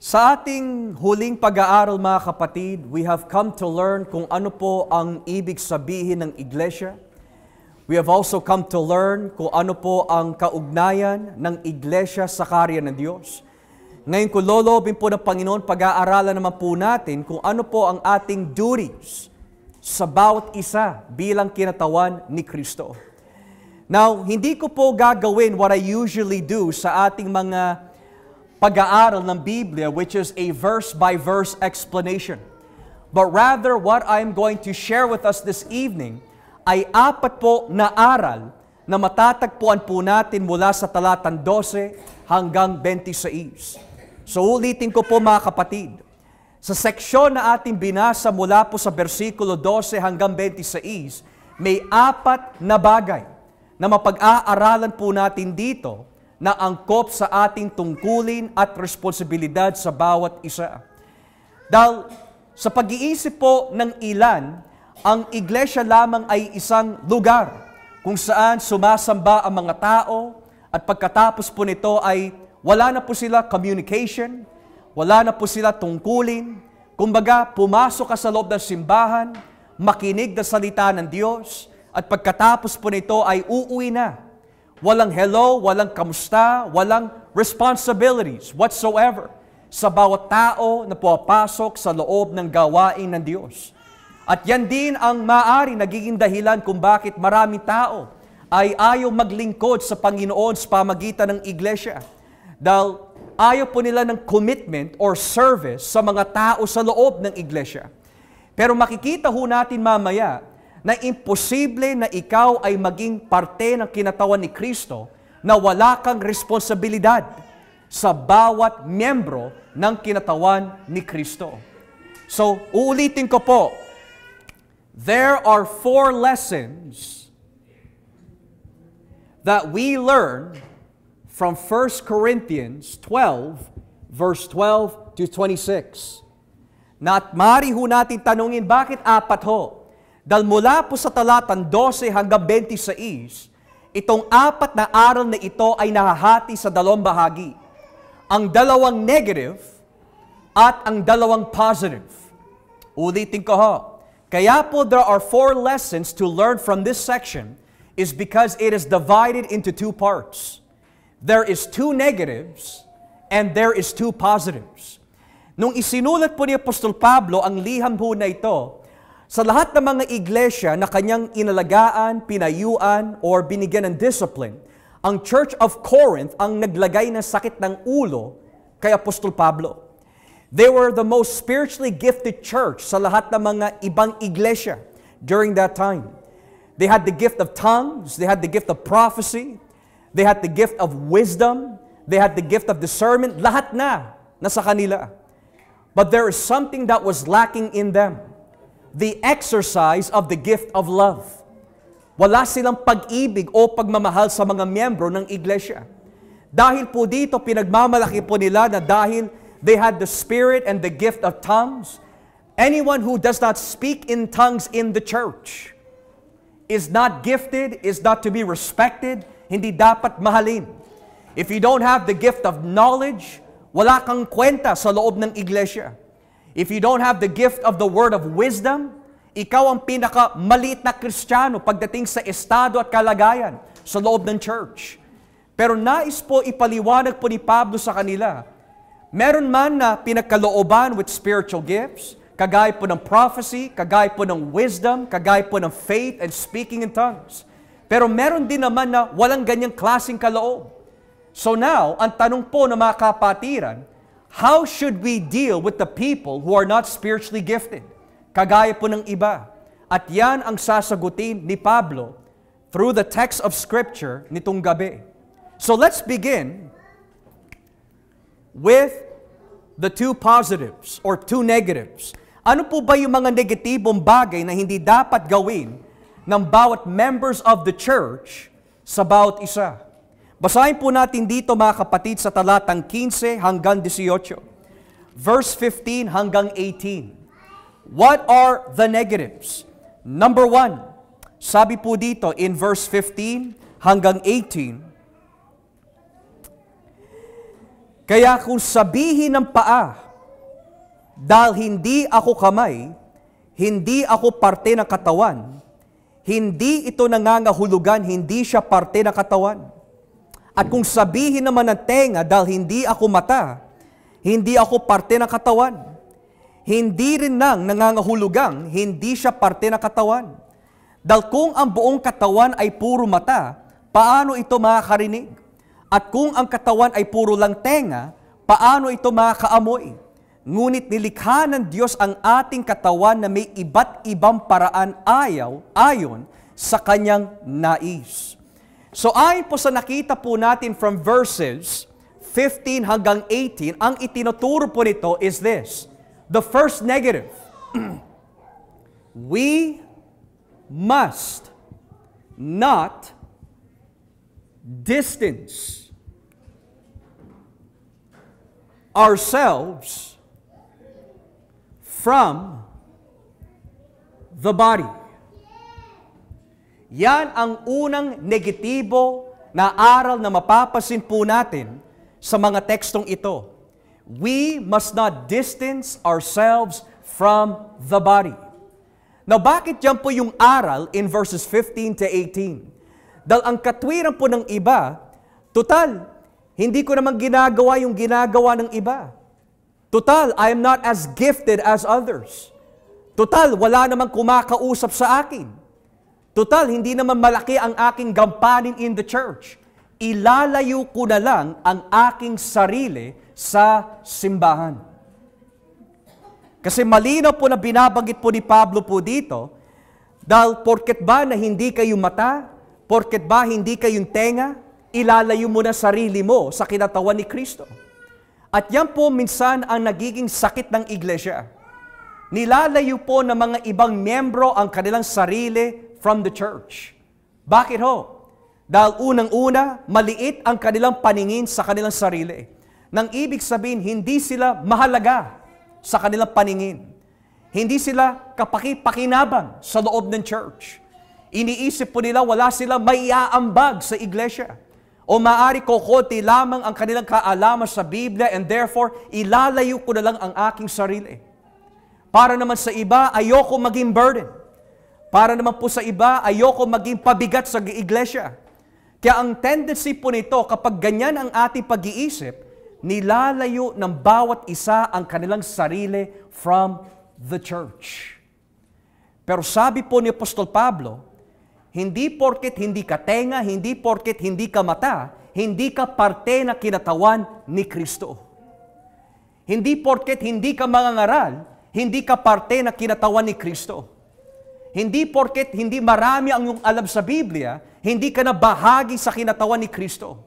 Sa ating huling pag-aaral mga kapatid, we have come to learn kung ano po ang ibig sabihin ng iglesia. We have also come to learn kung ano po ang kaugnayan ng iglesia sa karya ng Diyos. Ngayon kung lolobin po ng Panginoon, pag-aaralan naman po natin kung ano po ang ating duties sa bawat isa bilang kinatawan ni Kristo. Now, hindi ko po gagawin what I usually do sa ating mga pag-aaral ng Biblia, which is a verse-by-verse explanation. But rather, what I'm going to share with us this evening ay apat po na aral na matatagpuan po natin mula sa talatang 12 hanggang 26. So ulitin ko po mga kapatid, sa seksyon na ating binasa mula po sa versikulo 12 hanggang 26, may apat na bagay na mapag-aaralan po natin dito na angkop sa ating tungkulin at responsibilidad sa bawat isa. Dahil sa pag-iisip po ng ilan, ang iglesia lamang ay isang lugar kung saan sumasamba ang mga tao at pagkatapos po nito ay wala na po sila communication, wala na po sila tungkulin. Kumbaga, pumasok ka sa loob ng simbahan, makinig na salita ng Diyos, at pagkatapos po nito ay uuwi na. Walang hello, walang kamusta, walang responsibilities whatsoever sa bawat tao na pumapasok sa loob ng gawain ng Diyos. At yan din ang maaari nagiging dahilan kung bakit maraming tao ay ayaw maglingkod sa Panginoon sa pamagitan ng iglesia. Dahil ayaw po nila ng commitment or service sa mga tao sa loob ng iglesia. Pero makikita ho natin mamaya na imposible na ikaw ay maging parte ng kinatawan ni Kristo na wala kang responsibilidad sa bawat miyembro ng kinatawan ni Kristo. So, uulitin ko po, there are 4 lessons that we learn from 1 Corinthians 12, verse 12 to 26. Na at maaari ho natin tanungin, bakit apat ho? Dahil mula po sa talatang 12 hanggang 26, itong apat na aral na ito ay nahahati sa dalawang bahagi. Ang dalawang negative at ang dalawang positive. Ulitin ko ho. Kaya po there are 4 lessons to learn from this section is because it is divided into 2 parts. There is 2 negatives and there is 2 positives. Nung isinulat po ni Apostol Pablo ang liham po na ito, sa lahat ng mga iglesia na kanyang inalagaan, pinayuan, or binigyan ng discipline, ang Church of Corinth ang naglagay ng sakit ng ulo kay Apostol Pablo. They were the most spiritually gifted church sa lahat ng mga ibang iglesia during that time. They had the gift of tongues, they had the gift of prophecy, they had the gift of wisdom, they had the gift of discernment, lahat na nasa kanila. But there is something that was lacking in them. The exercise of the gift of love. Wala silang pag-ibig o pagmamahal sa mga miyembro ng iglesia. Dahil po dito, pinagmamalaki po nila na dahil they had the spirit and the gift of tongues, anyone who does not speak in tongues in the church is not gifted, is not to be respected, hindi dapat mahalin. If you don't have the gift of knowledge, wala kang kwenta sa loob ng iglesia. If you don't have the gift of the word of wisdom, ikaw ang pinaka-maliit na Kristiyano pagdating sa estado at kalagayan sa loob ng church. Pero nais po ipaliwanag po ni Pablo sa kanila, meron man na pinagkalooban with spiritual gifts, kagaya po ng prophecy, kagaya po ng wisdom, kagaya po ng faith and speaking in tongues. Pero meron din naman na walang ganyang klaseng kaloob. So now, ang tanong po ng mga kapatiran, how should we deal with the people who are not spiritually gifted? Kagaya po ng iba. At yan ang sasagutin ni Pablo through the text of Scripture nitong gabi. So let's begin with the 2 positives or 2 negatives. Ano po ba yung mga negatibong bagay na hindi dapat gawin ng bawat members of the church sa bawat isa? Basahin po natin dito mga kapatid sa talatang 15 hanggang 18. Verse 15 hanggang 18. What are the negatives? Number 1, sabi po dito in verse 15 hanggang 18, Kaya kung sabihin ng paa, dahil hindi ako kamay, hindi ako parte ng katawan, hindi ito nangangahulugan, hindi siya parte ng katawan. At kung sabihin naman ng tenga, dahil hindi ako mata, hindi ako parte ng katawan, hindi rin nang nangangahulugang, hindi siya parte ng katawan. Dahil kung ang buong katawan ay puro mata, paano ito makakarinig? At kung ang katawan ay puro lang tenga, paano ito makakaamoy? Ngunit nilikha ng Diyos ang ating katawan na may iba't ibang paraan ayon sa kanyang nais. So ayon po sa nakita po natin from verses 15 hanggang 18, ang itinuturo po nito is this. The first negative, we must not distance ourselves from the body. Yan ang unang negatibo na aral na mapapasin po natin sa mga tekstong ito. We must not distance ourselves from the body. Now, bakit yan po yung aral in verses 15 to 18? Dahil ang katwiran po ng iba, total, hindi ko naman ginagawa yung ginagawa ng iba. Total, I am not as gifted as others. Total, wala namang kumakausap sa akin. Total, hindi naman malaki ang aking gampanin in the church. Ilalayo ko na lang ang aking sarili sa simbahan. Kasi malinaw po na binabanggit po ni Pablo po dito, dahil porket ba na hindi kayo mata, porket ba hindi kayong tenga, ilalayo mo na sarili mo sa kinatawan ni Kristo. At yan po minsan ang nagiging sakit ng iglesia. Nilalayo po ng mga ibang miyembro ang kanilang sarili from the church. Bakit ho? Dahil unang-una, maliit ang kanilang paningin sa kanilang sarili. Nang ibig sabihin, hindi sila mahalaga sa kanilang paningin. Hindi sila kapakipakinabang sa loob ng church. Iniisip po nila wala sila maiaambag sa iglesia. O maaari kokonti lamang ang kanilang kaalaman sa Biblia and therefore, ilalayo ko na lang ang aking sarili. Para naman sa iba, ayoko maging burden. Para naman po sa iba, ayoko maging pabigat sa iglesia. Kaya ang tendency po nito, kapag ganyan ang ating pag-iisip, nilalayo ng bawat isa ang kanilang sarili from the church. Pero sabi po ni Apostol Pablo, hindi porket hindi ka tenga, hindi porket hindi ka mata, hindi ka parte na kinatawan ni Kristo. Hindi porket hindi ka mangangaral, hindi ka parte na kinatawan ni Kristo. Hindi porket hindi marami ang iyong alam sa Biblia, hindi ka na bahagi sa kinatawan ni Kristo.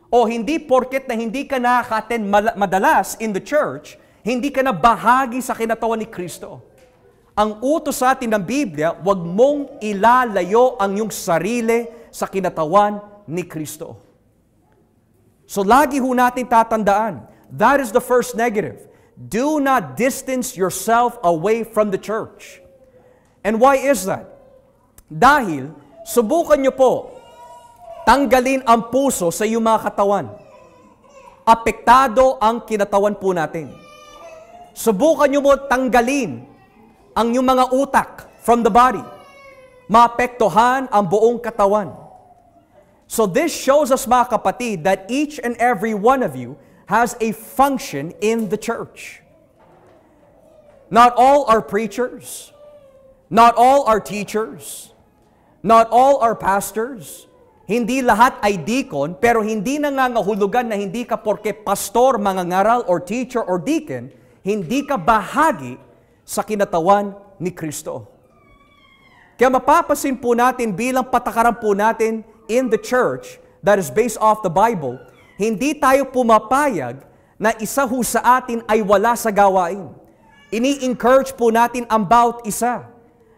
O hindi porket na hindi ka nakaka-attend madalas in the church, hindi ka na bahagi sa kinatawan ni Kristo. Ang utos sa atin ng Biblia, huwag mong ilalayo ang iyong sarili sa kinatawan ni Kristo. So lagi ho natin tatandaan, that is the first negative. Do not distance yourself away from the church. And why is that? Dahil, subukan nyo po, tanggalin ang puso sa iyong mga katawan. Apektado ang kinatawan po natin. Subukan nyo mo tanggalin ang iyong mga utak from the body. Maapektuhan ang buong katawan. So this shows us, mga kapatid, that each and every one of you has a function in the church. Not all are preachers. Not all are teachers. Not all are pastors. Hindi lahat ay deacon, pero hindi nangangahulugan na hindi ka porke pastor, mangangaral, or teacher, or deacon, hindi ka bahagi sa kinatawan ni Kristo. Kaya mapapasin po natin bilang patakaran po natin in the church that is based off the Bible, hindi tayo pumapayag na isa ho sa atin ay wala sa gawain. Ini-encourage po natin ang bawat isa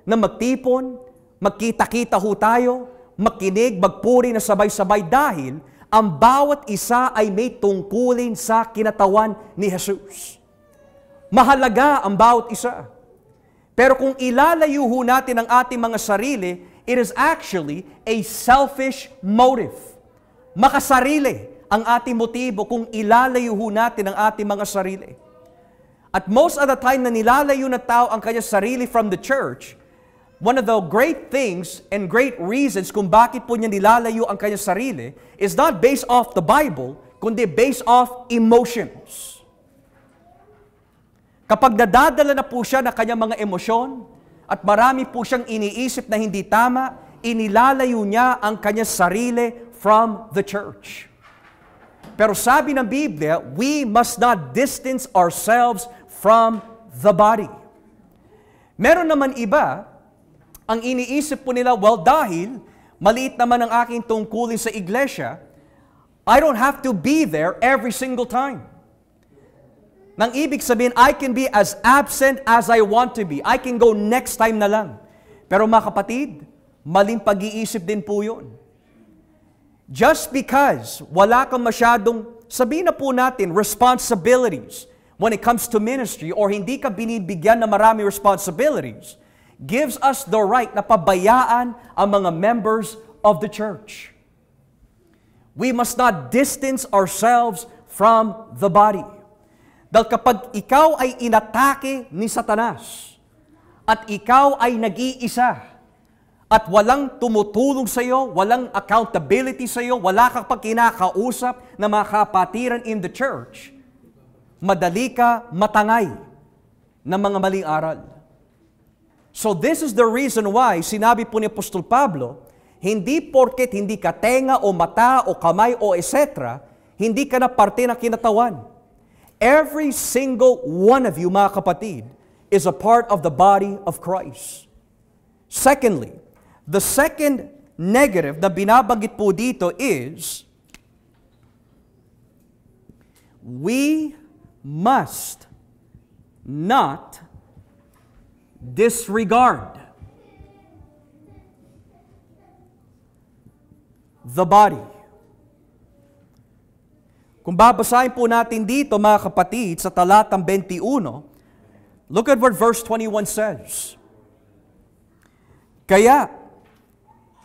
na magtipon, magkita-kita ho tayo, makinig, magpuri na sabay-sabay dahil ang bawat isa ay may tungkulin sa kinatawan ni Jesus. Mahalaga ang bawat isa. Pero kung ilalayo ho natin ang ating mga sarili, it is actually a selfish motive. Makasarili ang ating motibo kung ilalayo ho natin ang ating mga sarili. At most of the time na nilalayo na tao ang kanyang sarili from the church, one of the great things and great reasons kung bakit po niya nilalayo ang kanyang sarili is not based off the Bible, kundi based off emotions. Kapag nadadala na po siya ng kanyang mga emosyon at marami po siyang iniisip na hindi tama, inilalayo niya ang kanyang sarili from the church. Pero sabi ng Biblia, we must not distance ourselves from the body. Meron naman iba, ang iniisip po nila, well, dahil maliit naman ang aking tungkulin sa iglesia, I don't have to be there every single time. Nang ibig sabihin, I can be as absent as I want to be. I can go next time na lang. Pero mga kapatid, maling pag-iisip din po yun. Just because wala kang masyadong, sabihin na po natin, responsibilities when it comes to ministry or hindi ka binibigyan ng marami responsibilities, gives us the right na pabayaan ang mga members of the church. We must not distance ourselves from the body. Dahil kapag ikaw ay inatake ni Satanas at ikaw ay nag-iisa, at walang tumutulong sa iyo, walang accountability sa iyo, wala kang kinakausap na mga kapatiran in the church, madali ka matangay ng mga maling aral. So this is the reason why sinabi po ni Apostol Pablo, hindi porket hindi ka tenga o mata o kamay o etc., hindi ka na parte ng kinatawan. Every single one of you, mga kapatid, is a part of the body of Christ. Secondly, the second negative na binabanggit po dito is, we must not disregard the body. Kung babasahin po natin dito, mga kapatid, sa talatang 21, look at what verse 21 says. Kaya,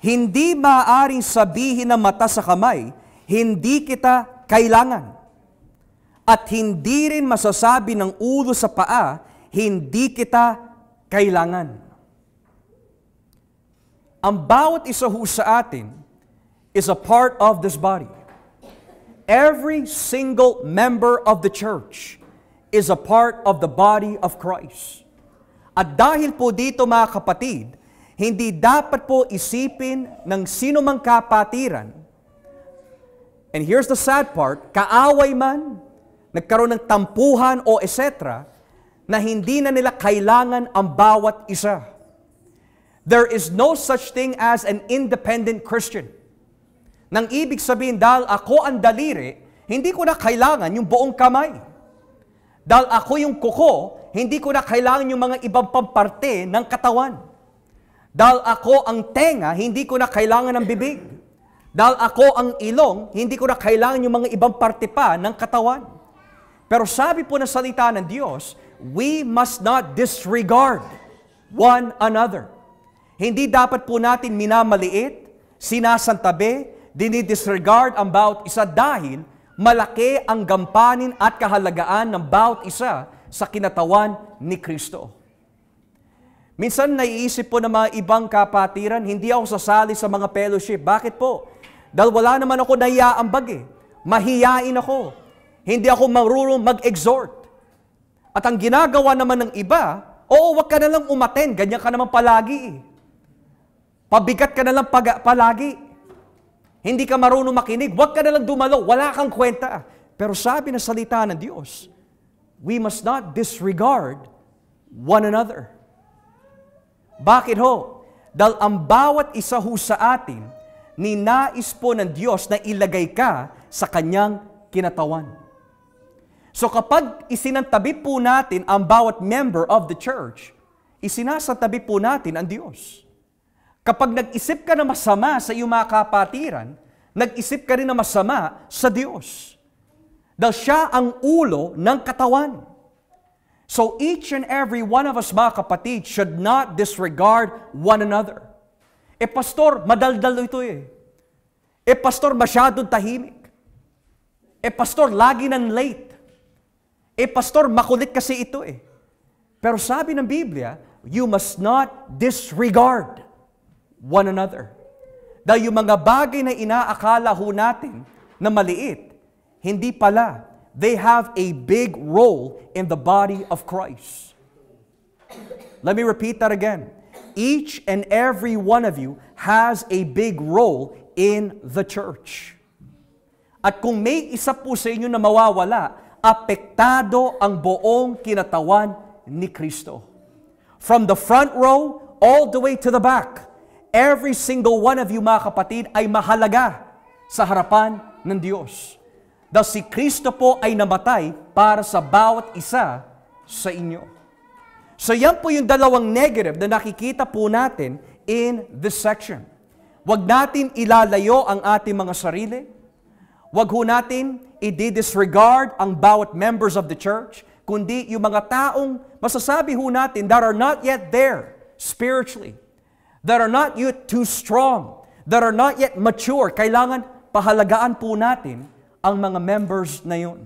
hindi maaaring sabihin ng mata sa kamay, hindi kita kailangan. At hindi rin masasabi ng ulo sa paa, hindi kita kailangan. Ang bawat isa ho sa atin is a part of this body. Every single member of the church is a part of the body of Christ. At dahil po dito, mga kapatid, hindi dapat po isipin ng sino mang kapatiran. And here's the sad part, kaaway man, nagkaroon ng tampuhan o etc., na hindi na nila kailangan ang bawat isa. There is no such thing as an independent Christian. Nang ibig sabihin, dahil ako ang daliri, hindi ko na kailangan yung buong kamay. Dahil ako yung kuko, hindi ko na kailangan yung mga ibang pamparte ng katawan. Dahil ako ang tenga, hindi ko na kailangan ng bibig. Dahil ako ang ilong, hindi ko na kailangan yung mga ibang parte pa ng katawan. Pero sabi po ng salita ng Diyos, we must not disregard one another. Hindi dapat po natin minamaliit, sinasantabi, dinidisregard ang bawat isa dahil malaki ang gampanin at kahalagaan ng bawat isa sa kinatawan ni Kristo. Minsan naiisip po ng mga ibang kapatiran, hindi ako sasali sa mga fellowship. Bakit po? Dahil wala naman ako naiaambag eh. Mahiyain ako. Hindi ako marunong mag-exhort. At ang ginagawa naman ng iba, oo, wag ka na lang umaten, ganyan ka naman palagi eh. Pabigat ka na lang palagi. Hindi ka marunong makinig, wag ka na lang dumalo, wala kang kwenta. Pero sabi na salita ng Diyos, we must not disregard one another. Bakit ho? Dahil ang bawat isa ho sa atin, ninais po ng Diyos na ilagay ka sa kanyang kinatawan. So kapag isinantabi po natin ang bawat member of the church, isinasantabi po natin ang Diyos. Kapag nag-isip ka na masama sa iyong mga kapatiran, nag-isip ka rin na masama sa Diyos. Dahil siya ang ulo ng katawan. So each and every one of us, mga kapatid, should not disregard one another. Pastor, madaldal ito eh. Pastor, masyadong tahimik. Pastor, lagi nang late. Pastor, makulit kasi ito eh. Pero sabi ng Biblia, you must not disregard one another. Dahil yung mga bagay na inaakala ho natin na maliit, hindi pala. They have a big role in the body of Christ. Let me repeat that again. Each and every one of you has a big role in the church. At kung may isa po sa inyo na mawawala, apektado ang buong kinatawan ni Kristo. From the front row all the way to the back, every single one of you, mga kapatid, ay mahalaga sa harapan ng Diyos. Dahil si Kristo po ay namatay para sa bawat isa sa inyo. So yan po yung dalawang negative na nakikita po natin in this section. Huwag natin ilalayo ang ating mga sarili. Huwag ho natin i-disregard ang bawat members of the church, kundi yung mga taong masasabi ho natin that are not yet there spiritually, that are not yet too strong, that are not yet mature. Kailangan pahalagaan po natin ang mga members na yun.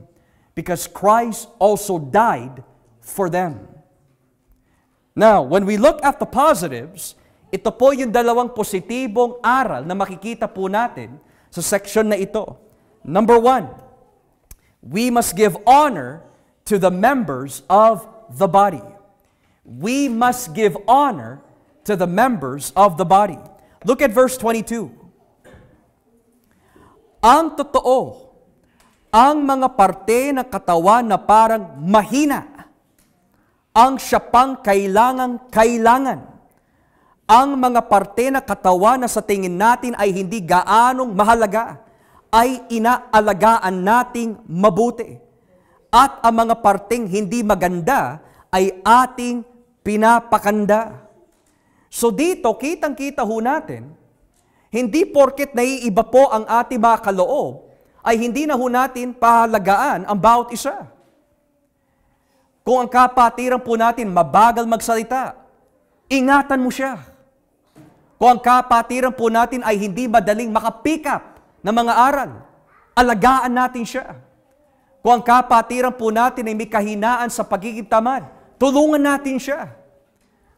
Because Christ also died for them. Now, when we look at the positives, ito po yung dalawang positibong aral na makikita po natin sa section na ito. Number 1, we must give honor to the members of the body. We must give honor to the members of the body. Look at verse 22. Ang totoo, ang mga parte ng katawan na parang mahina, ang siya pang kailangan. Ang mga parte ng katawan na sa tingin natin ay hindi gaanong mahalaga, ay inaalagaan nating mabuti. At ang mga parteng hindi maganda ay ating pinapakanda. So dito, kitang-kita ho natin, hindi porket naiiba po ang ating mga kaloob, ay hindi na ho natin pahalagaan ang bawat isa. Kung ang kapatiran po natin mabagal magsalita, ingatan mo siya. Kung ang kapatiran po natin ay hindi madaling makapick up ng mga aral, alagaan natin siya. Kung ang kapatiran po natin ay may kahinaan sa pagiging tamad, tulungan natin siya.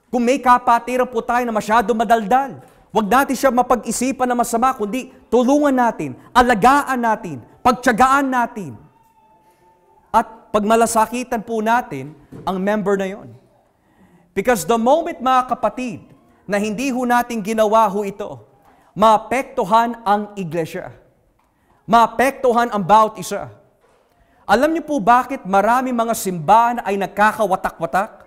Kung may kapatiran po tayo na masyado madaldal, huwag natin siya mapag-isipan na masama, kundi tulungan natin, alagaan natin, pagtiyagaan natin. At pagmalasakitan po natin ang member na yon. Because the moment, mga kapatid, na hindi ho natin ginawa ho ito, maapektuhan ang iglesia. Maapektuhan ang bawat isa. Alam niyo po bakit maraming mga simbahan ay nagkakawatak-watak?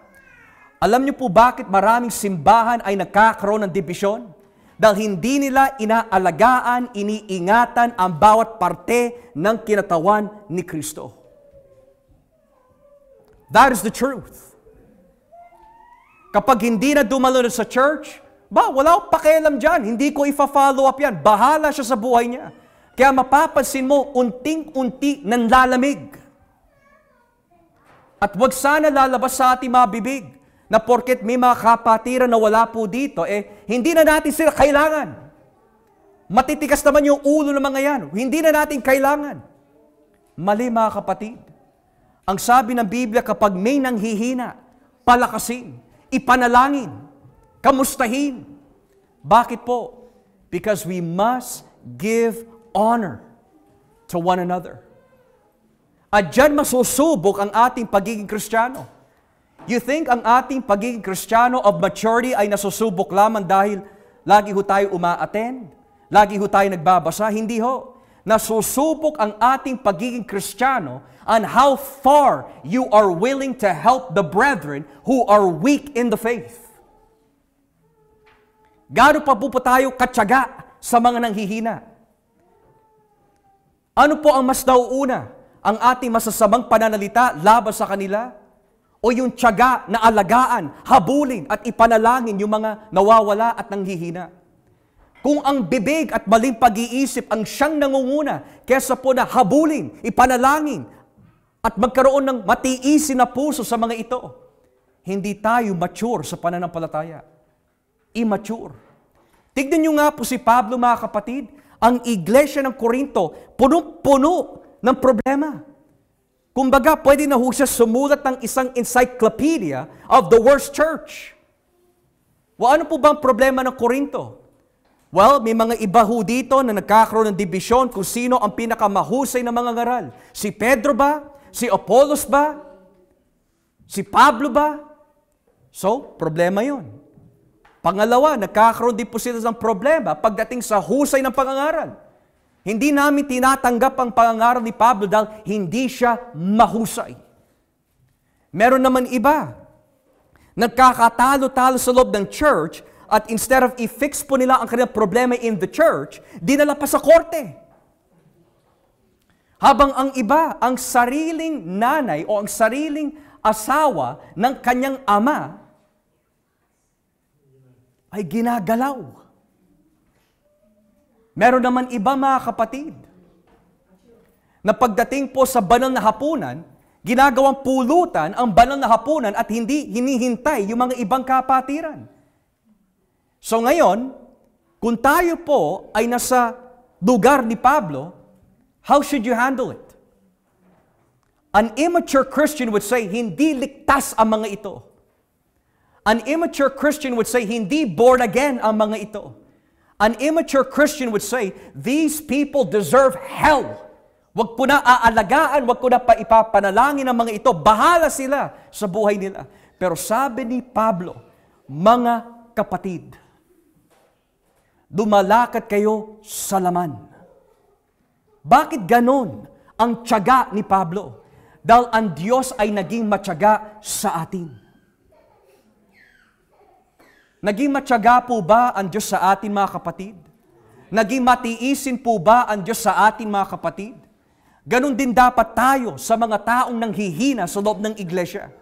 Alam niyo po bakit maraming simbahan ay nagkakaroon ng dibisyon? Dahil hindi nila inaalagaan, iniingatan ang bawat parte ng kinatawan ni Kristo. That is the truth. Kapag hindi na dumalo sa church, wala akong pakialam dyan. Hindi ko ifa-follow up yan. Bahala siya sa buhay niya. Kaya mapapansin mo, unting-unti nanlalamig. At wag sana lalabas sa ating mga bibig na porket may mga kapatiran na wala po dito, hindi na natin sila kailangan. Matitikas naman yung ulo ng mga yan. Hindi na natin kailangan. Mali, mga kapatid. Ang sabi ng Biblia, kapag may nanghihina, palakasin, ipanalangin, kamustahin. Bakit po? Because we must give honor to one another. At dyan masusubok ang ating pagiging Kristiyano. You think ang ating pagiging Kristiyano of maturity ay nasusubok lamang dahil lagi ho tayo uma-attend? Lagi ho tayo nagbabasa? Hindi ho. Nasusubok ang ating pagiging Kristiyano on how far you are willing to help the brethren who are weak in the faith. Gaano pa po tayo katyaga sa mga nanghihina? Ano po ang mas nauuna? Ang ating masasamang pananalita laban sa kanila? O yung tiyaga na alagaan, habulin at ipanalangin yung mga nawawala at nanghihina? Kung ang bibig at maling pag-iisip ang siyang nangunguna, kesa po na habulin, ipanalangin, at magkaroon ng matiisin na puso sa mga ito, hindi tayo mature sa pananampalataya. Immature. Tignan nyo nga po si Pablo, mga kapatid, ang iglesia ng Korinto, punong-puno ng problema. Kumbaga, pwede na ho siya sumulat ng isang encyclopedia of the worst church. Ano po ba ang problema ng Korinto? Well, may mga iba ho dito na nagkakaroon ng dibisyon kung sino ang pinakamahusay na mga ngaral. Si Pedro ba? Si Apollos ba? Si Pablo ba? So, problema yon. Pangalawa, nagkakaroon din po sila ng problema pagdating sa husay ng pangangaral. Hindi namin tinatanggap ang pangangaral ni Pablo dahil hindi siya mahusay. Meron naman iba, nagkakatalo-talo sa loob ng church at instead of i-fix po nila ang kanilang problema in the church, dinala pa sa korte. Habang ang iba, ang sariling nanay o ang sariling asawa ng kanyang ama ay ginagalaw. Meron naman iba mga kapatid na pagdating po sa banal na hapunan, ginagawang pulutan ang banal na hapunan at hindi hinihintay yung mga ibang kapatiran. So ngayon, kung tayo po ay nasa lugar ni Pablo, how should you handle it? An immature Christian would say, hindi ligtas ang mga ito. An immature Christian would say, hindi born again ang mga ito. An immature Christian would say, these people deserve hell. Wag ko na aalagaan, wag ko na ipapanalangin ang mga ito. Bahala sila sa buhay nila. Pero sabi ni Pablo, mga kapatid, lumalakad kayo sa laman. Bakit ganon ang tiyaga ni Pablo? Dahil ang Diyos ay naging matyaga sa atin. Naging matyaga po ba ang Diyos sa atin, mga kapatid? Naging matiisin po ba ang Diyos sa atin, mga kapatid? Ganon din dapat tayo sa mga taong nanghihina sa loob ng iglesia.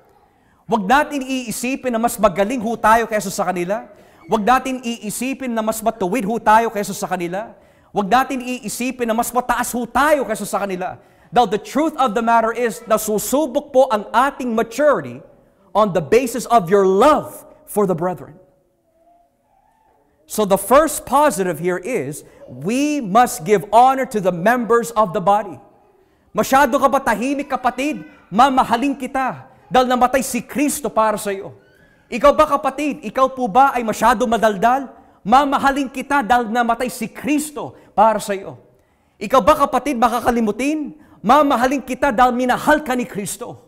Huwag natin iisipin na mas magaling ho tayo kaysa sa kanila. Huwag natin iisipin na mas matuwid ho tayo kaysa sa kanila. Huwag natin iisipin na mas mataas ho tayo kaysa sa kanila. Dahil the truth of the matter is, nasusubok po ang ating maturity on the basis of your love for the brethren. So the first positive here is, we must give honor to the members of the body. Masyado ka ba tahimik, kapatid? Mamahalin kita dahil namatay si Kristo para sa iyo. Ikaw ba, kapatid? Ikaw po ba ay masyado madaldal? Mamahalin kita dahil namatay si Kristo para sa iyo. Ikaw ba, kapatid, makakalimutin? Mamahalin kita dahil minahal ka ni Kristo.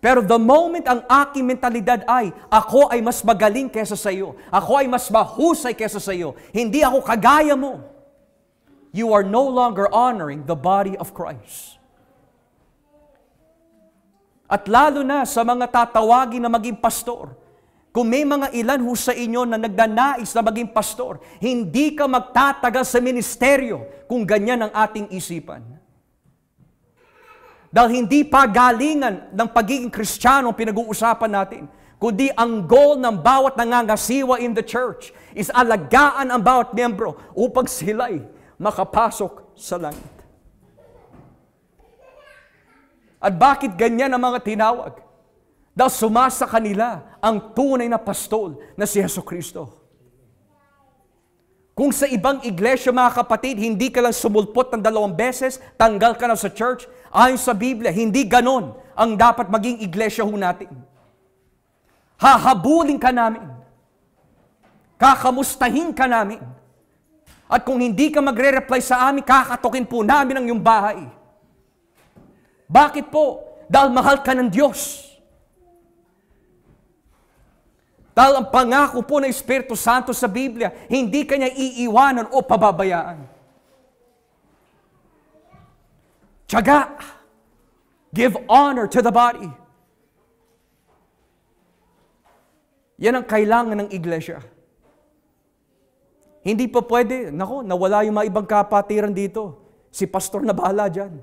Pero the moment ang aking mentalidad ay, ako ay mas magaling kaysa sa iyo, ako ay mas mahusay kaysa sa iyo, hindi ako kagaya mo, you are no longer honoring the body of Christ. At lalo na sa mga tatawagin na maging pastor, kung may mga ilan ho sa inyo na nagnanais na maging pastor, hindi ka magtatagal sa ministeryo kung ganyan ang ating isipan. Dahil hindi pagalingan ng pagiging Kristiyano ang pinag-uusapan natin, kundi ang goal ng bawat nangangasiwa in the church is alagaan ang bawat miyembro upang sila'y makapasok sa langit. At bakit ganyan ang mga tinawag? Dahil sumasa kanila ang tunay na pastol na si Jesucristo. Kung sa ibang iglesia, mga kapatid, hindi ka lang sumulpot ng 2 beses, tanggal ka na sa church, ayon sa Biblia, hindi ganon ang dapat maging iglesia ho natin. Hahabulin ka namin. Kakamustahin ka namin. At kung hindi ka magre-reply sa amin, kakatokin po namin ang iyong bahay. Bakit po? Dahil mahal ka ng Diyos. Dahil ang pangako po ng Espiritu Santo sa Biblia, hindi kanya iiwanan o pababayaan. Tiyaga. Give honor to the body. Yan ang kailangan ng iglesia. Hindi pa pwede, nawala yung mga ibang kapatiran dito. Si pastor na bahala dyan.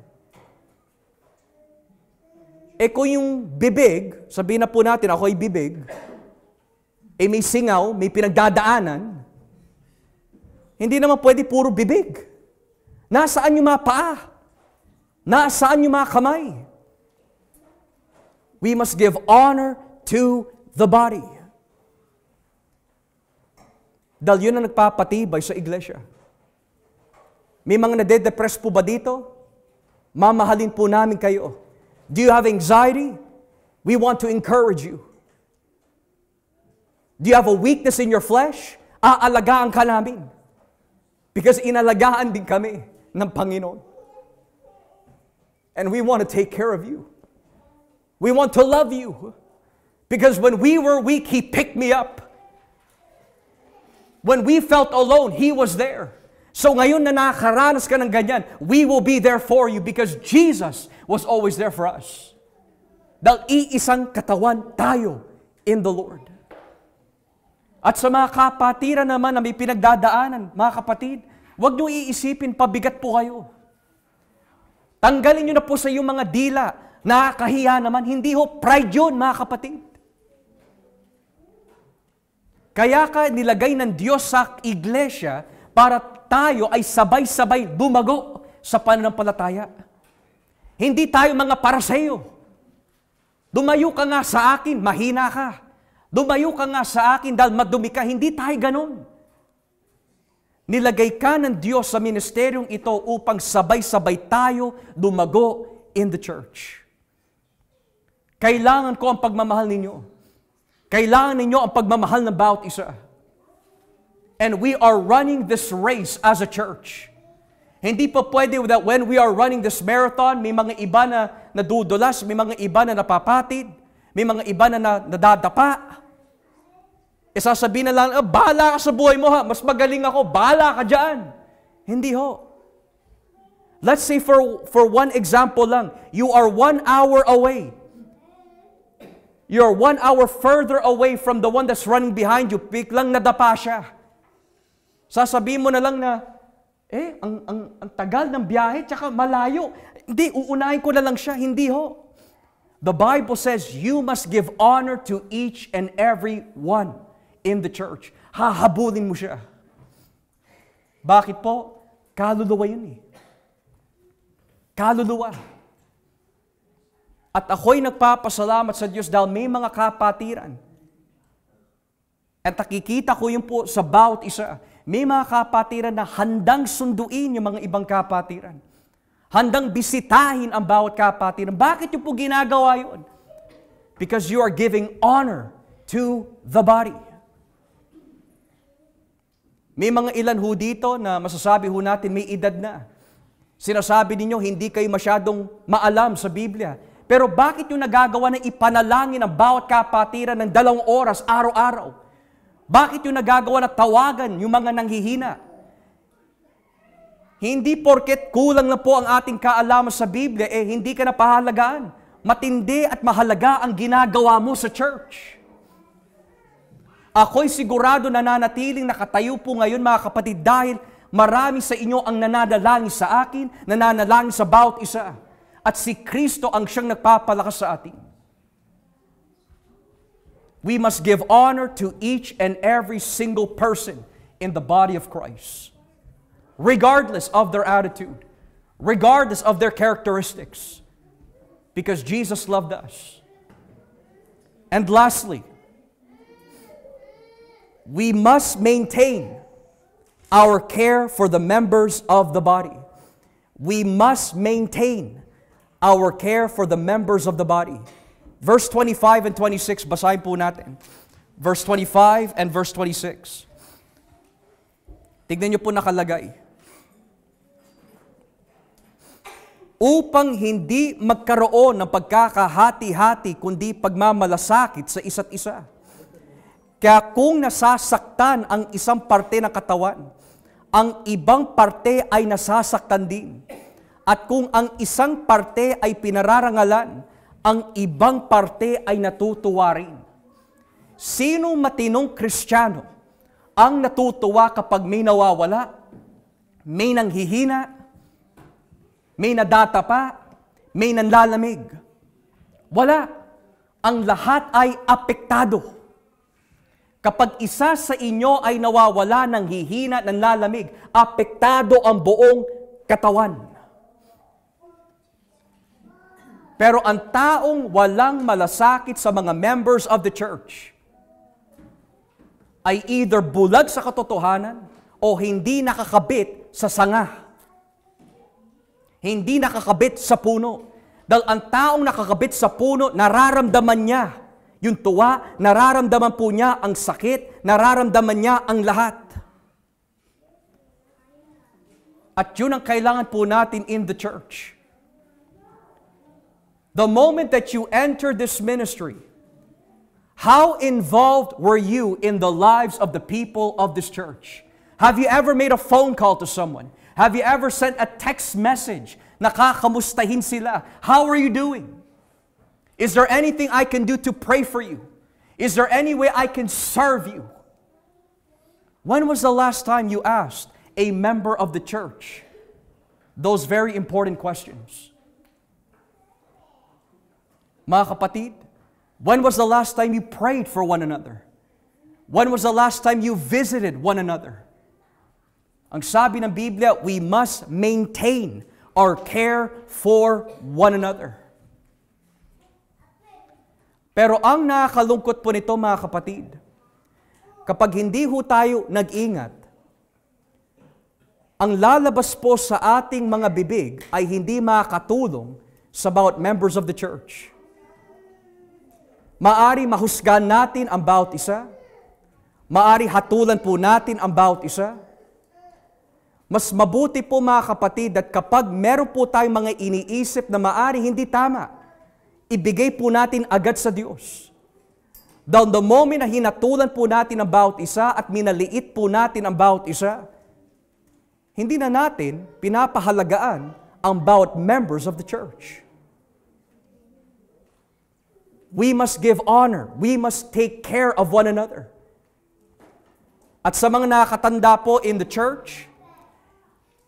Kung yung bibig, sabihin na po natin, ako ay bibig, may singaw, may pinagdadaanan, hindi naman pwede puro bibig. Nasaan yung mga paa? Nasaan yung mga kamay? We must give honor to the body. Dahil yun ang nagpapatibay sa iglesia. May mga nade-depress po ba dito? Mamahalin po namin kayo. Do you have anxiety? We want to encourage you. Do you have a weakness in your flesh? Aalagaan ka namin. Because inalagaan din kami ng Panginoon. And we want to take care of you. We want to love you. Because when we were weak, He picked me up. When we felt alone, He was there. So ngayon na nakaranas ka ng ganyan, we will be there for you because Jesus was always there for us. Dahil iisang katawan tayo in the Lord. At sa mga kapatiran naman na may pinagdadaanan, mga kapatid, huwag niyo iisipin, pabigat po kayo. Tanggalin niyo na po sa iyong mga dila. Nakakahiya naman. Hindi ho, pride yun, mga kapatid. Kaya ka nilagay ng Diyos sa iglesia para tayo ay sabay-sabay dumago sa pananampalataya. Hindi tayo mga paraseyo. Dumayo ka nga sa akin, mahina ka. Dumayo ka nga sa akin dahil madumi ka. Hindi tayo ganun. Nilagay ka ng Diyos sa ministeryong ito upang sabay-sabay tayo dumago in the church. Kailangan ko ang pagmamahal ninyo. Kailangan ninyo ang pagmamahal ng bawat isa. And we are running this race as a church. Hindi pa pwede that when we are running this marathon, may mga iba na nadudulas, may mga iba na napapatid, may mga iba na nadadapa. Sasabihin na lang, bahala ka sa buhay mo ha, mas magaling ako, bahala ka dyan. Hindi ho. Let's say for one example lang, you are 1 hour away. You're 1 hour further away from the one that's running behind you, biglang nadapa siya. Sasabihin mo na lang na, ang tagal ng biyahe, tsaka malayo. Hindi, uunahin ko na lang siya. Hindi ho. The Bible says, you must give honor to each and every one in the church. Hahabulin mo siya. Bakit po? Kaluluwa yun eh. Kaluluwa. At ako'y nagpapasalamat sa Diyos dahil may mga kapatiran. At nakikita ko yun po sa bawat isa. May mga kapatiran na handang sunduin yung mga ibang kapatiran. Handang bisitahin ang bawat kapatiran. Bakit yung po ginagawa yun? Because you are giving honor to the body. May mga ilan ho dito na masasabi ho natin may edad na. Sinasabi ninyo, hindi kayo masyadong maalam sa Biblia. Pero bakit yung nagagawa na ipanalangin ang bawat kapatiran ng 2 oras araw-araw? Bakit yung nagagawa na tawagan yung mga nanghihina? Hindi porket kulang na po ang ating kaalaman sa Biblia, hindi ka na pahalagaan. Matindi at mahalaga ang ginagawa mo sa church. Ako'y sigurado na nanatiling nakatayo po ngayon mga kapatid dahil marami sa inyo ang nananalangin sa akin, nananalangin sa bawat isa. At si Kristo ang siyang nagpapalakas sa atin. We must give honor to each and every single person in the body of Christ. Regardless of their attitude. Regardless of their characteristics. Because Jesus loved us. And lastly, we must maintain our care for the members of the body. We must maintain our care for the members of the body. Verse 25 and 26, basahin po natin. Verse 25 and verse 26. Tignan niyo po nakalagay. Upang hindi magkaroon ng pagkakahati-hati kundi pagmamalasakit sa isa't isa. Kaya kung nasasaktan ang isang parte ng katawan, ang ibang parte ay nasasaktan din. At kung ang isang parte ay pinararangalan, ang ibang parte ay natutuwa rin. Sino matinong Kristiyano ang natutuwa kapag may nawawala, may nanghihina, may nadatapa, may nanlalamig? Wala. Ang lahat ay apektado. Kapag isa sa inyo ay nawawala, nanghihina, nanlalamig, apektado ang buong katawan. Pero ang taong walang malasakit sa mga members of the church ay either bulag sa katotohanan o hindi nakakabit sa sanga. Hindi nakakabit sa puno. Dahil ang taong nakakabit sa puno, nararamdaman niya yung tuwa, nararamdaman po niya ang sakit, nararamdaman niya ang lahat. At yun ang kailangan po natin in the church. The moment that you enter this ministry, how involved were you in the lives of the people of this church? Have you ever made a phone call to someone? Have you ever sent a text message? Nakakamustahin sila. How are you doing? Is there anything I can do to pray for you? Is there any way I can serve you? When was the last time you asked a member of the church those very important questions? Mga kapatid, when was the last time you prayed for one another? When was the last time you visited one another? Ang sabi ng Biblia, we must maintain our care for one another. Pero ang nakakalungkot po nito, mga kapatid, kapag hindi ho tayo nag-ingat, ang lalabas po sa ating mga bibig ay hindi makakatulong sa bawat members of the church. Maari mahusgahan natin ang bawat isa. Maari hatulan po natin ang bawat isa. Mas mabuti po, mga kapatid, at kapag meron po tayong mga iniisip na maari hindi tama, ibigay po natin agad sa Diyos. Down the moment na hinatulan po natin ang bawat isa at minaliit po natin ang bawat isa, hindi na natin pinapahalagaan ang bawat members of the church. We must give honor. We must take care of one another. At sa mga nakakatanda po in the church,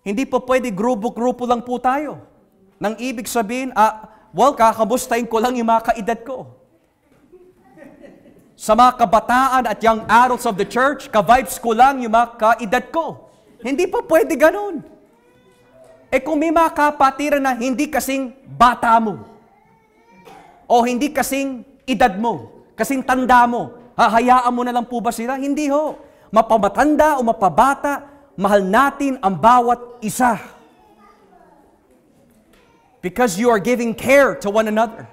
hindi po pwede grupo-grupo lang po tayo. Nang ibig sabihin, well, kakamustahin ko lang yung mga kaedad ko. Sa mga kabataan at young adults of the church, ka-vibes ko lang yung mga kaedad ko. Hindi pa pwede ganun. Kung may mga kapatiran na hindi kasing bata mo, o hindi kasing edad mo, kasing tanda mo, hahayaan mo na lang po ba sila? Hindi ho. Mapamatanda o mapabata, mahal natin ang bawat isa. Because you are giving care to one another.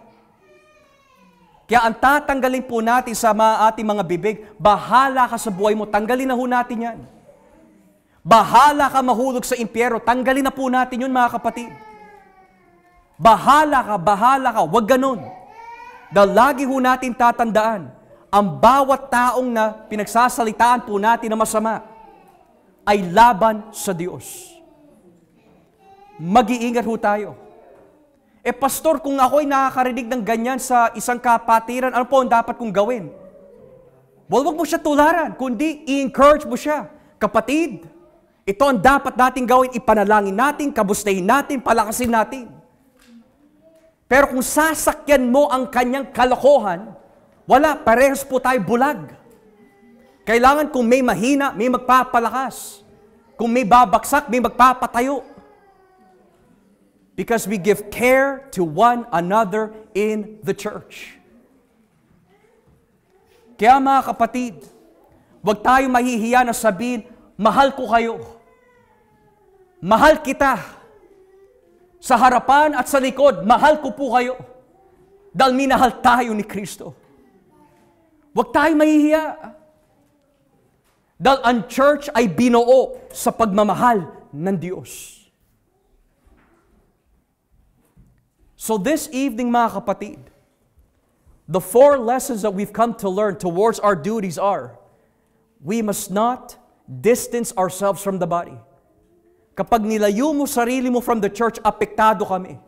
Kaya ang tatanggalin po natin sa ating mga bibig, bahala ka sa buhay mo, tanggalin na ho natin yan. Bahala ka mahulog sa impyerno, tanggalin na po natin yun, mga kapatid. Bahala ka, wag ganun. Dahil lagi ho natin tatandaan, ang bawat taong na pinagsasalitaan po natin na masama, ay laban sa Diyos. Mag-iingat ho tayo. Pastor, kung ako'y nakakarinig ng ganyan sa isang kapatiran, ano po ang dapat kong gawin? Well, wag mo siya tularan, kundi i-encourage mo siya. Kapatid, ito ang dapat natin gawin, ipanalangin natin, kabustahin natin, palakasin natin. Pero kung sasakyan mo ang kanyang kalokohan, wala, parehas po tayo bulag. Kailangan kung may mahina, may magpapalakas. Kung may babaksak, may magpapatayo. Because we give care to one another in the church. Kaya mga kapatid, huwag tayo mahihiya na sabihin, mahal ko kayo. Mahal kita. Sa harapan at sa likod, mahal ko po kayo. Dahil minahal tayo ni Kristo. Huwag tayo mahihiya. Dahil ang church ay binuo sa pagmamahal ng Diyos. So this evening, mga kapatid, the 4 lessons that we've come to learn towards our duties are, we must not distance ourselves from the body. Kapag nilayo mo sarili mo from the church, apektado kami.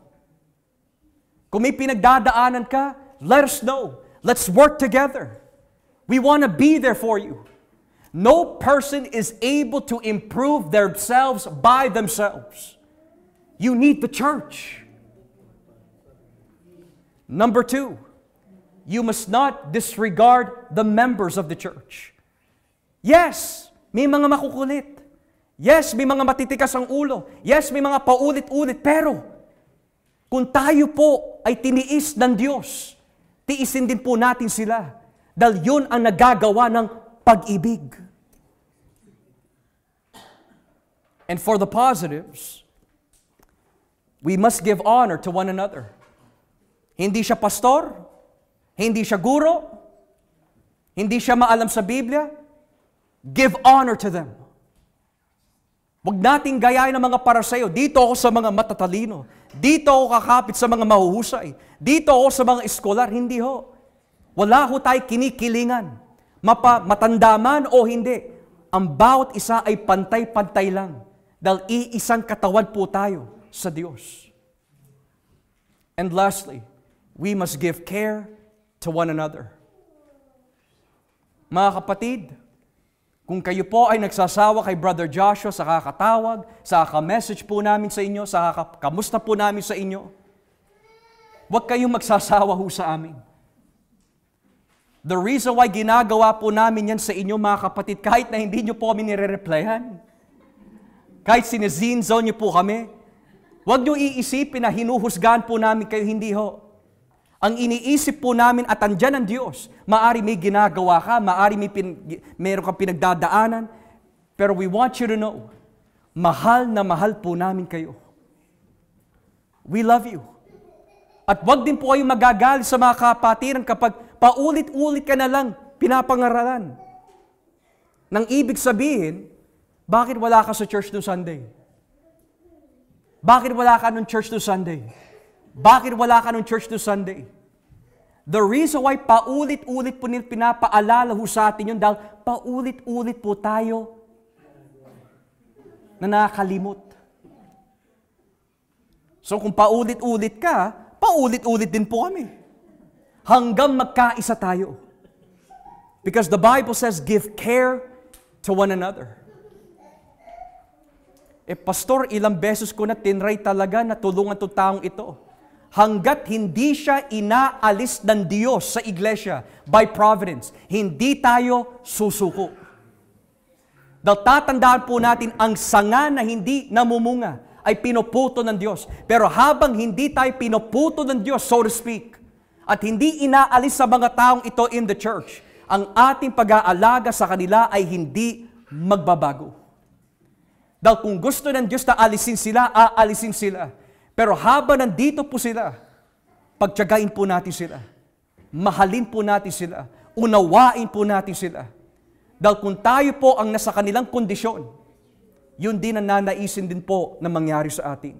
Kung may pinagdadaanan ka, let us know. Let's work together. We want to be there for you. No person is able to improve themselves by themselves. You need the church. Number 2, you must not disregard the members of the church. Yes, may mga makukulit. Yes, may mga matitikas ang ulo. Yes, may mga paulit-ulit. Pero, kung tayo po ay tiniis ng Diyos, tiisin din po natin sila. Dahil yun ang nagagawa ng pag-ibig. And for the positives, We must give honor to one another. Hindi siya pastor, hindi siya guro, hindi siya maalam sa Biblia. Give honor to them. Huwag nating gayahin ng mga Pariseo. Dito ako sa mga matatalino. Dito ako kakapit sa mga mahuhusay. Dito ako sa mga eskolar. Hindi ho. Wala ho tayo kinikilingan. Matanda man o hindi. Ang bawat isa ay pantay-pantay lang. Dahil iisang katawan po tayo sa Diyos. And lastly, we must give care to one another. Mga kapatid, kung kayo po ay nagsasawa kay Brother Joshua sa kakatawag, sa kaka-message po namin sa inyo, sa kamusta po namin sa inyo, huwag kayong magsasawa ho sa amin. The reason why ginagawa po namin yan sa inyo, mga kapatid, kahit na hindi nyo po kami nire-replyan, kahit sinizine-zone nyo po kami, huwag nyo iisipin na hinuhusgahan po namin kayo, hindi ho. Ang iniisip po namin at andyan ang Diyos. Maari may ginagawa ka, maari meron kang pinagdadaanan, pero we want you to know, mahal na mahal po namin kayo. We love you. At wag din po kayong magagalit sa mga kapatiran kapag paulit-ulit ka na lang pinapangaralan. Nang ibig sabihin, bakit wala ka sa church no Sunday? Bakit wala ka nung church no Sunday? Bakit wala ka nung church no Sunday? The reason why paulit-ulit po nila pinapaalala ho sa atin yun dahil paulit-ulit po tayo na nakakalimot. So kung paulit-ulit ka, paulit-ulit din po kami. Hanggang magkaisa tayo. Because the Bible says, give care to one another. Pastor, ilang beses ko na tinry talaga na tulungan itong taong ito. Hanggat hindi siya inaalis ng Diyos sa iglesia by providence, hindi tayo susuko. Dahil tatandaan po natin, ang sanga na hindi namumunga ay pinuputo ng Diyos. Pero habang hindi tayo pinuputo ng Diyos, so to speak, at hindi inaalis sa mga taong ito in the church, ang ating pag-aalaga sa kanila ay hindi magbabago. Dahil kung gusto ng Diyos na alisin sila, aalisin sila. Pero habang nandito po sila, pagtiyagain po natin sila. Mahalin po natin sila. Unawain po natin sila. Dahil kung tayo po ang nasa kanilang kondisyon, yun din ang nanaisin din po na mangyari sa atin.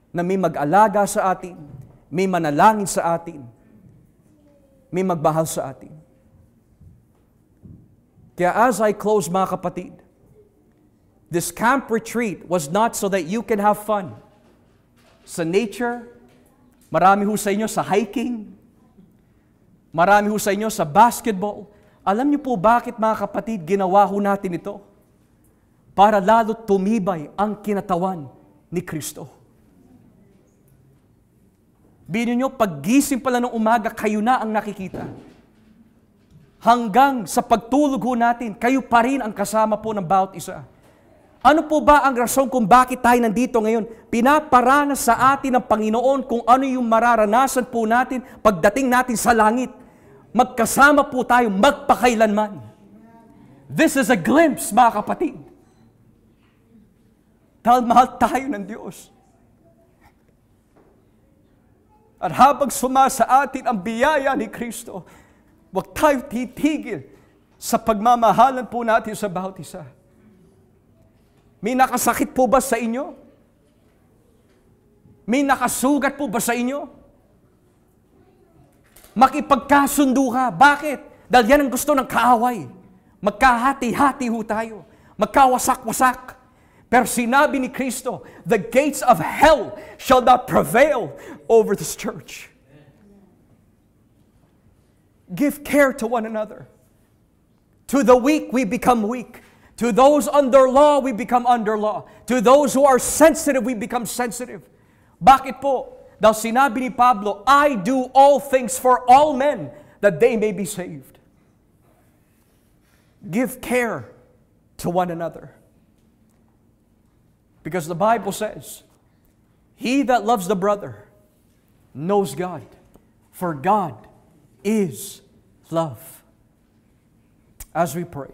Na may mag-alaga sa atin, may manalangin sa atin, may magmahal sa atin. Kaya as I close, mga kapatid, this camp retreat was not so that you can have fun. Sa nature, marami ho sa inyo sa hiking, marami ho sa inyo sa basketball. Alam niyo po bakit, mga kapatid, ginawa ho natin ito? Para lalo tumibay ang kinatawan ni Kristo. Bino nyo, paggising pala ng umaga, kayo na ang nakikita. Hanggang sa pagtulog ho natin, kayo pa rin ang kasama po ng bawat isa. Ano po ba ang rason kung bakit tayo nandito ngayon? Pinaparanas sa atin ng Panginoon kung ano yung mararanasan po natin pagdating natin sa langit. Magkasama po tayo magpakailanman. This is a glimpse, mga kapatid. Dahil mahal tayo ng Diyos. At habang sumasa atin ang biyaya ni Kristo, huwag tayo titigil sa pagmamahalan po natin sa bawat isa. May nakasakit po ba sa inyo? May nakasugat po ba sa inyo? Makipagkasundo ka. Bakit? Dahil yan ang gusto ng kaaway. Magkahati-hati ho tayo. Magkawasak-wasak. Pero sinabi ni Kristo, the gates of hell shall not prevail over this church. Give care to one another. To the weak, we become weak. To those under law, we become under law. To those who are sensitive, we become sensitive. Bakit po? Dahil sinabi ni Pablo, I do all things for all men, that they may be saved. Give care to one another. Because the Bible says, he that loves the brother knows God, for God is love. As we pray,